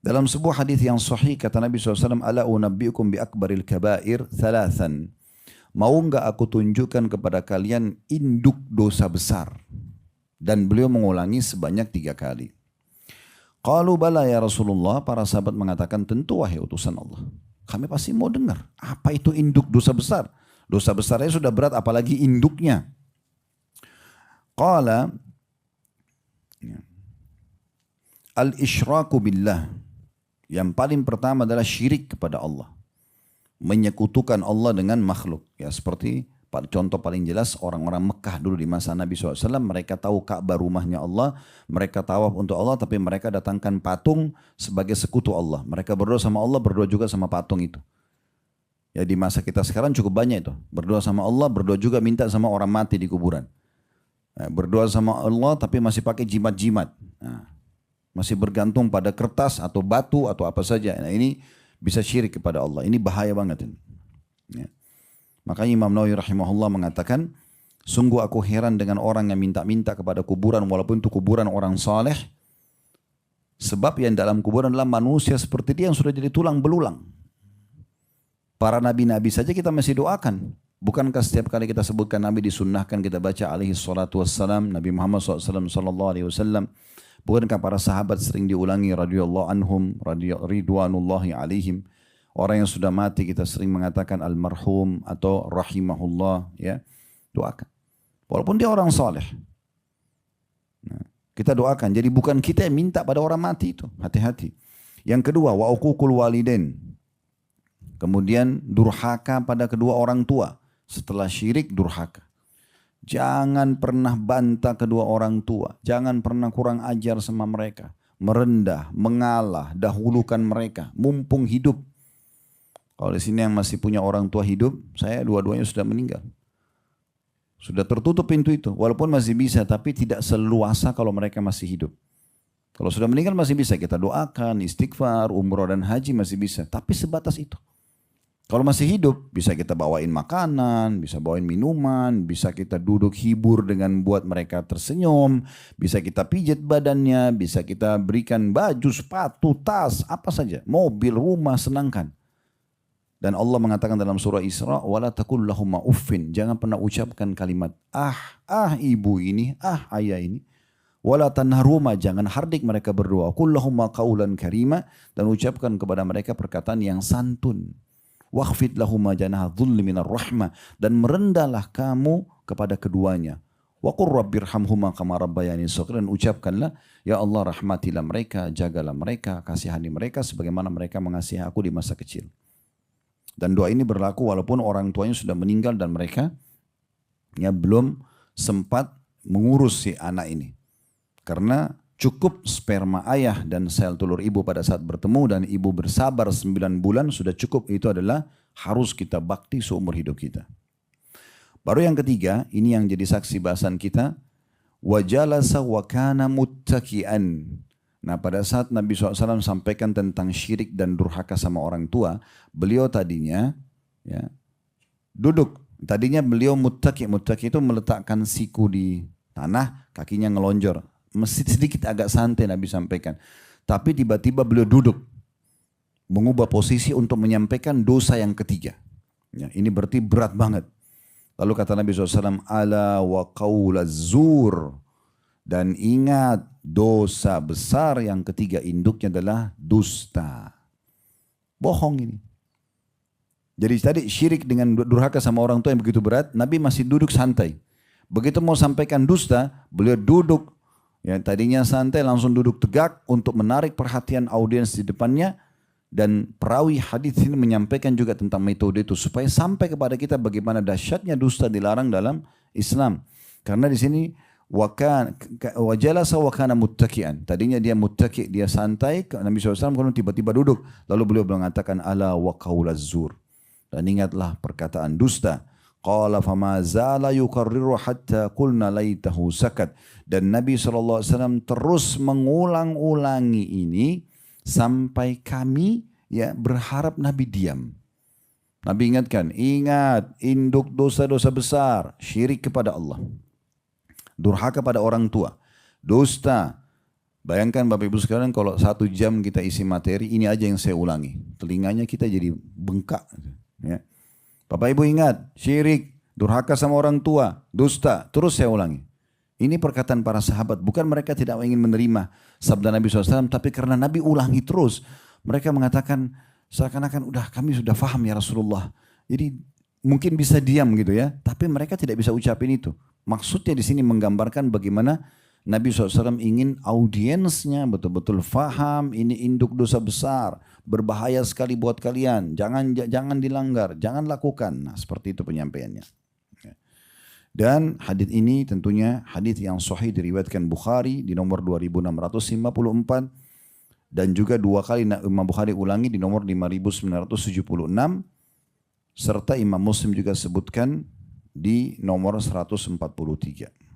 Dalam sebuah hadis yang sahih kata Nabi SAW, Ala unabbiukum bi akbaril kabair thalathan. Mau enggak aku tunjukkan kepada kalian induk dosa besar? Dan beliau mengulangi sebanyak 3 kali. Qalu bala ya Rasulullah, para sahabat mengatakan tentu wahai utusan Allah. Kami pasti mau dengar, apa itu induk dosa besar? Dosa besarnya sudah berat apalagi induknya. Qala al-isyraku billah. Yang paling pertama adalah syirik kepada Allah. Menyekutukan Allah dengan makhluk. Ya seperti contoh paling jelas orang-orang Mekah dulu di masa Nabi SAW. Mereka tahu Ka'bah rumahnya Allah. Mereka tawaf untuk Allah. Tapi mereka datangkan patung sebagai sekutu Allah. Mereka berdoa sama Allah, berdoa juga sama patung itu. Ya di masa kita sekarang cukup banyak itu. Berdoa sama Allah, berdoa juga minta sama orang mati di kuburan. Berdoa sama Allah tapi masih pakai jimat-jimat. Masih bergantung pada kertas atau batu atau apa saja. Nah ini bisa syirik kepada Allah. Ini bahaya banget ini. Ya. Makanya Imam Nawawi rahimahullah mengatakan, sungguh aku heran dengan orang yang minta-minta kepada kuburan walaupun itu kuburan orang saleh. Sebab yang dalam kuburan adalah manusia seperti dia yang sudah jadi tulang belulang. Para nabi-nabi saja kita masih doakan. Bukankah setiap kali kita sebutkan nabi disunnahkan kita baca alaihi salatu wassalam, Nabi Muhammad SAW sallallahu alaihi wasallam. Bukankah para sahabat sering diulangi radhiyallahu anhum, ridwanullahi alaihim. Orang yang sudah mati kita sering mengatakan almarhum atau rahimahullah, ya. Doakan. Walaupun dia orang saleh. Nah, kita doakan. Jadi bukan kita yang minta pada orang mati itu. Hati-hati. Yang kedua, wa uququl walidain. Kemudian durhaka pada kedua orang tua. Setelah syirik durhaka. Jangan pernah bantah kedua orang tua. Jangan pernah kurang ajar sama mereka. Merendah, mengalah, dahulukan mereka. Mumpung hidup. Kalau di sini yang masih punya orang tua hidup, saya dua-duanya sudah meninggal. Sudah tertutup pintu itu. Walaupun masih bisa, tapi tidak seluasa kalau mereka masih hidup. Kalau sudah meninggal masih bisa kita doakan, istighfar, umroh dan haji masih bisa. Tapi sebatas itu. Kalau masih hidup, bisa kita bawain makanan, bisa bawain minuman, bisa kita duduk hibur dengan buat mereka tersenyum, bisa kita pijat badannya, bisa kita berikan baju, sepatu, tas, apa saja, mobil, rumah, senangkan. Dan Allah mengatakan dalam surah Isra, wala taqul lahum uffin, jangan pernah ucapkan kalimat ibu ini, ayah ini. Wala tanharuma, jangan hardik mereka berdoa. Qul lahum qaulan karima, dan ucapkan kepada mereka perkataan yang santun. Wakhfid lahuma janaha dhulli minar rahmah, dan merendahlah kamu kepada keduanya. Wa qur rabbirhamhuma kama rabbayani shaghira, dan ucapkanlah ya Allah rahmatilah mereka, jagalah mereka, kasihani mereka sebagaimana mereka mengasihi aku di masa kecil. Dan doa ini berlaku walaupun orang tuanya sudah meninggal dan mereka ya belum sempat mengurus si anak ini. Karena cukup sperma ayah dan sel telur ibu pada saat bertemu dan ibu bersabar 9 bulan sudah cukup. Itu adalah harus kita bakti seumur hidup kita. Baru yang ketiga, ini yang jadi saksi bahasan kita. Wajalasa wa kana muttaki'an. Nah pada saat Nabi SAW sampaikan tentang syirik dan durhaka sama orang tua, beliau tadinya ya, duduk. Tadinya beliau muttaki. Muttaki itu meletakkan siku di tanah, kakinya ngelonjor. Mesti sedikit agak santai Nabi sampaikan. Tapi tiba-tiba beliau duduk. Mengubah posisi untuk menyampaikan dosa yang ketiga. Ya, ini berarti berat banget. Lalu kata Nabi SAW, ala wa qaulaz zur. Dan ingat dosa besar yang ketiga induknya adalah dusta. Bohong ini. Jadi tadi syirik dengan durhaka sama orang tua yang begitu berat, Nabi masih duduk santai. Begitu mau sampaikan dusta, beliau duduk. Ya, tadinya santai langsung duduk tegak untuk menarik perhatian audiens di depannya. Dan perawi hadis ini menyampaikan juga tentang metode itu supaya sampai kepada kita bagaimana dahsyatnya dusta dilarang dalam Islam. Karena di sini wajalasa wa kana muttaki'an. Tadinya dia muttaki', dia santai. Nabi SAW kemudian tiba-tiba duduk. Lalu beliau mengatakan ala wa qaulaz zur. Dan ingatlah perkataan dusta. Qala fama zala yukarriru hatta qulna laitahu sakat. Dan Nabi SAW terus mengulang-ulangi ini sampai kami ya berharap Nabi diam. Nabi ingatkan, ingat induk dosa-dosa besar, syirik kepada Allah, durhaka pada orang tua, dusta, Bayangkan Bapak Ibu sekalian kalau 1 jam kita isi materi, ini aja yang saya ulangi. Telinganya kita jadi bengkak. Ya. Bapak Ibu ingat, syirik, durhaka sama orang tua, dusta, terus saya ulangi. Ini perkataan para sahabat, bukan mereka tidak ingin menerima sabda Nabi SAW, tapi karena Nabi ulangi terus. Mereka mengatakan, seakan-akan udah kami sudah faham ya Rasulullah. Jadi mungkin bisa diam gitu ya, tapi mereka tidak bisa ucapin itu. Maksudnya di sini menggambarkan bagaimana Nabi SAW ingin audiensnya betul-betul faham ini induk dosa besar, berbahaya sekali buat kalian, jangan dilanggar, jangan lakukan. Nah, seperti itu penyampaiannya. Dan hadis ini tentunya hadis yang sahih diriwayatkan Bukhari di nomor 2654 dan juga 2 kali Imam Bukhari ulangi di nomor 5976 serta Imam Muslim juga sebutkan di nomor 143.